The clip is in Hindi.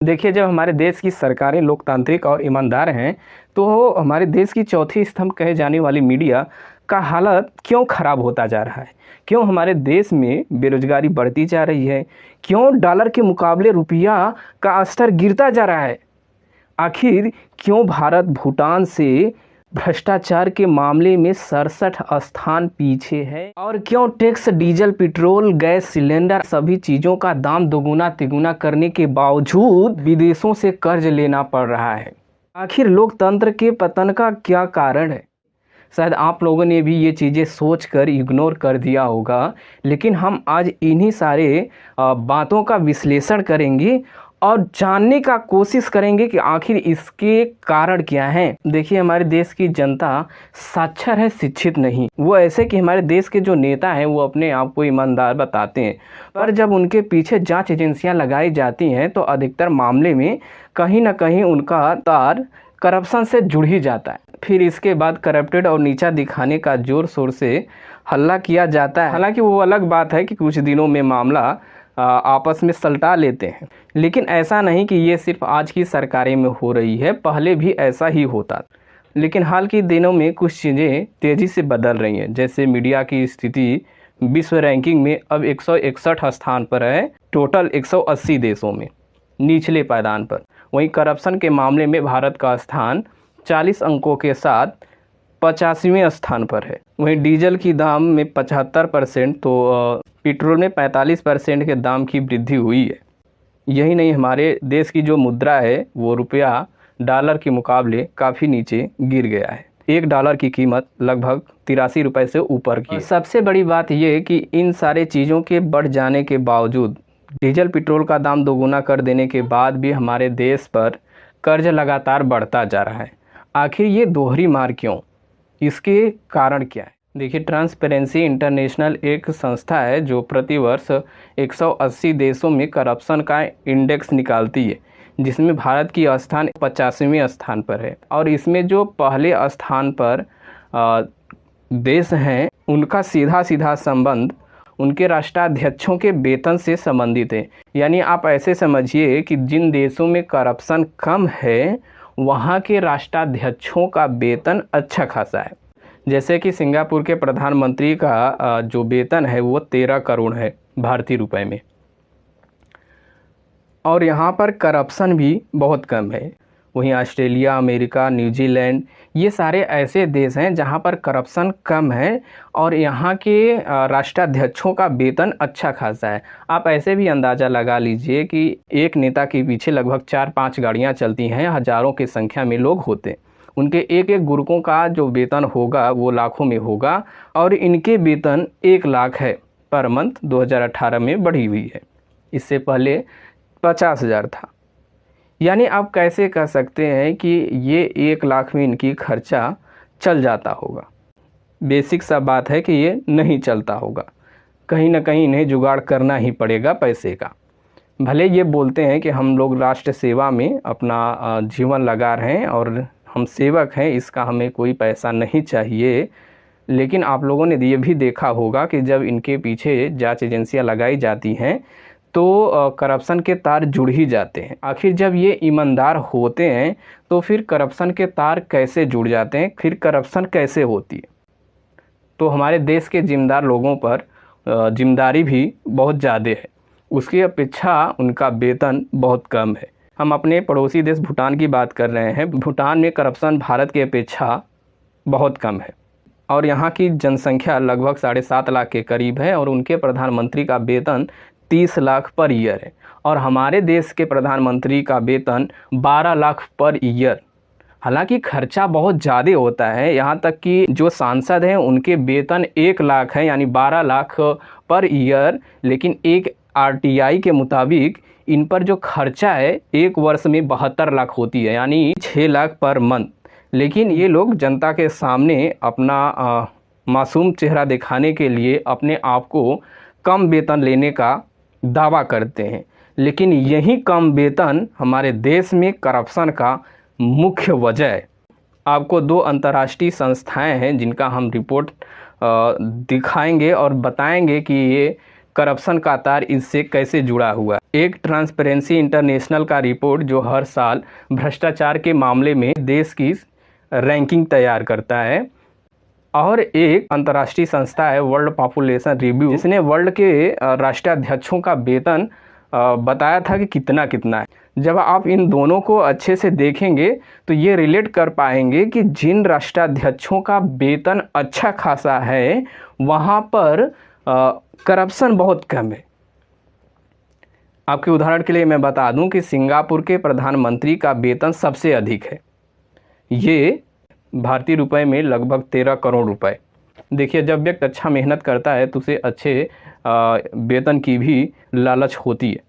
देखिए, जब हमारे देश की सरकारें लोकतांत्रिक और ईमानदार हैं, तो हमारे देश की चौथी स्तंभ कहे जाने वाली मीडिया का हालत क्यों खराब होता जा रहा है? क्यों हमारे देश में बेरोजगारी बढ़ती जा रही है? क्यों डॉलर के मुकाबले रुपया का स्तर गिरता जा रहा है? आखिर क्यों भारत भूटान से भ्रष्टाचार के मामले में 67 स्थान पीछे है? और क्यों tax, diesel, petrol, gas cylinder सभी चीज़ों का दाम दोगुना तिगुना करने के बावजूद विदेशों से कर्ज लेना पड़ रहा है? आखिर लोकतंत्र के पतन का क्या कारण है? शायद आप लोगों ने भी ये चीज़ें सोचकर इग्नोर कर दिया होगा, लेकिन हम आज इन्हीं सारे बातों का विश्लेषण करेंगे और जानने का कोशिश करेंगे कि आखिर इसके कारण क्या हैं। देखिए, हमारे देश की जनता साक्षर है, शिक्षित नहीं। वो ऐसे कि हमारे देश के जो नेता हैं वो अपने आप को ईमानदार बताते हैं, पर जब उनके पीछे जांच एजेंसियां लगाई जाती हैं तो अधिकतर मामले में कहीं ना कहीं उनका तार करप्शन से जुड़ ही जाता है। फिर इसके बाद करप्टेड और नीचा दिखाने का जोर शोर से हल्ला किया जाता है। हालांकि वो अलग बात है कि कुछ दिनों में मामला आपस में सलटा लेते हैं, लेकिन ऐसा नहीं कि ये सिर्फ आज की सरकारें में हो रही है, पहले भी ऐसा ही होता। लेकिन हाल के दिनों में कुछ चीज़ें तेज़ी से बदल रही हैं। जैसे मीडिया की स्थिति विश्व रैंकिंग में अब 161 स्थान पर है, टोटल 180 देशों में, निचले पायदान पर। वहीं करप्शन के मामले में भारत का स्थान 40 अंकों के साथ 85वें स्थान पर है। वहीं डीजल की दाम में 75%, तो पेट्रोल में 45% के दाम की वृद्धि हुई है। यही नहीं, हमारे देश की जो मुद्रा है वो रुपया डॉलर के मुकाबले काफ़ी नीचे गिर गया है। $1 की कीमत लगभग 83 रुपये से ऊपर की है। सबसे बड़ी बात यह कि इन सारे चीज़ों के बढ़ जाने के बावजूद, डीजल पेट्रोल का दाम दोगुना कर देने के बाद भी हमारे देश पर कर्ज लगातार बढ़ता जा रहा है। आखिर ये दोहरी मार क्यों? इसके कारण क्या है? देखिए, ट्रांसपेरेंसी इंटरनेशनल एक संस्था है जो प्रतिवर्ष 180 देशों में करप्शन का इंडेक्स निकालती है, जिसमें भारत की स्थान 85वें स्थान पर है। और इसमें जो पहले स्थान पर देश हैं, उनका सीधा सीधा संबंध उनके राष्ट्राध्यक्षों के वेतन से संबंधित है। यानी आप ऐसे समझिए कि जिन देशों में करप्शन कम है वहाँ के राष्ट्राध्यक्षों का वेतन अच्छा खासा है। जैसे कि सिंगापुर के प्रधानमंत्री का जो वेतन है वो 13 करोड़ है भारतीय रुपए में, और यहाँ पर करप्शन भी बहुत कम है। वहीं ऑस्ट्रेलिया, अमेरिका, न्यूजीलैंड, ये सारे ऐसे देश हैं जहाँ पर करप्शन कम है और यहाँ के राष्ट्राध्यक्षों का वेतन अच्छा खासा है। आप ऐसे भी अंदाज़ा लगा लीजिए कि एक नेता के पीछे लगभग 4-5 गाड़ियाँ चलती हैं, हज़ारों की संख्या में लोग होते हैं। उनके एक एक गुरुओं का जो वेतन होगा वो लाखों में होगा, और इनके वेतन 1 लाख है पर मंथ। 2018 में बढ़ी हुई है, इससे पहले 50,000 था। यानी आप कैसे कह सकते हैं कि ये 1 लाख में इनकी खर्चा चल जाता होगा? बेसिक सा बात है कि ये नहीं चलता होगा, कहीं ना कहीं इन्हें जुगाड़ करना ही पड़ेगा पैसे का। भले ये बोलते हैं कि हम लोग राष्ट्र सेवा में अपना जीवन लगा रहे हैं और हम सेवक हैं, इसका हमें कोई पैसा नहीं चाहिए, लेकिन आप लोगों ने ये भी देखा होगा कि जब इनके पीछे जांच एजेंसियां लगाई जाती हैं तो करप्शन के तार जुड़ ही जाते हैं। आखिर जब ये ईमानदार होते हैं तो फिर करप्शन के तार कैसे जुड़ जाते हैं? फिर करप्शन कैसे होती है? तो हमारे देश के जिम्मेदार लोगों पर जिम्मेदारी भी बहुत ज़्यादा है, उसकी अपेक्षा उनका वेतन बहुत कम है। हम अपने पड़ोसी देश भूटान की बात कर रहे हैं। भूटान में करप्शन भारत की अपेक्षा बहुत कम है और यहाँ की जनसंख्या लगभग 7.5 लाख के करीब है, और उनके प्रधानमंत्री का वेतन 30 लाख पर ईयर है, और हमारे देश के प्रधानमंत्री का वेतन 12 लाख पर ईयर। हालांकि खर्चा बहुत ज़्यादा होता है, यहाँ तक कि जो सांसद हैं उनके वेतन 1 लाख है, यानी 12 लाख पर ईयर। लेकिन एक आरटीआई के मुताबिक इन पर जो खर्चा है 1 वर्ष में 72 लाख होती है, यानी 6 लाख पर मंथ। लेकिन ये लोग जनता के सामने अपना मासूम चेहरा दिखाने के लिए अपने आप को कम वेतन लेने का दावा करते हैं, लेकिन यही कम वेतन हमारे देश में करप्शन का मुख्य वजह है। आपको 2 अंतर्राष्ट्रीय संस्थाएं हैं जिनका हम रिपोर्ट दिखाएंगे और बताएंगे कि ये करप्शन का तार इससे कैसे जुड़ा हुआ है। एक ट्रांसपेरेंसी इंटरनेशनल का रिपोर्ट जो हर साल भ्रष्टाचार के मामले में देश की रैंकिंग तैयार करता है, और एक अंतर्राष्ट्रीय संस्था है वर्ल्ड पॉपुलेशन रिव्यू, जिसने वर्ल्ड के राष्ट्राध्यक्षों का वेतन बताया था कि कितना कितना है। जब आप इन दोनों को अच्छे से देखेंगे तो ये रिलेट कर पाएंगे कि जिन राष्ट्राध्यक्षों का वेतन अच्छा खासा है वहाँ पर करप्शन बहुत कम है। आपके उदाहरण के लिए मैं बता दूं कि सिंगापुर के प्रधानमंत्री का वेतन सबसे अधिक है, ये भारतीय रुपए में लगभग 13 करोड़ रुपए। देखिए, जब व्यक्ति अच्छा मेहनत करता है तो उसे अच्छे वेतन की भी लालच होती है।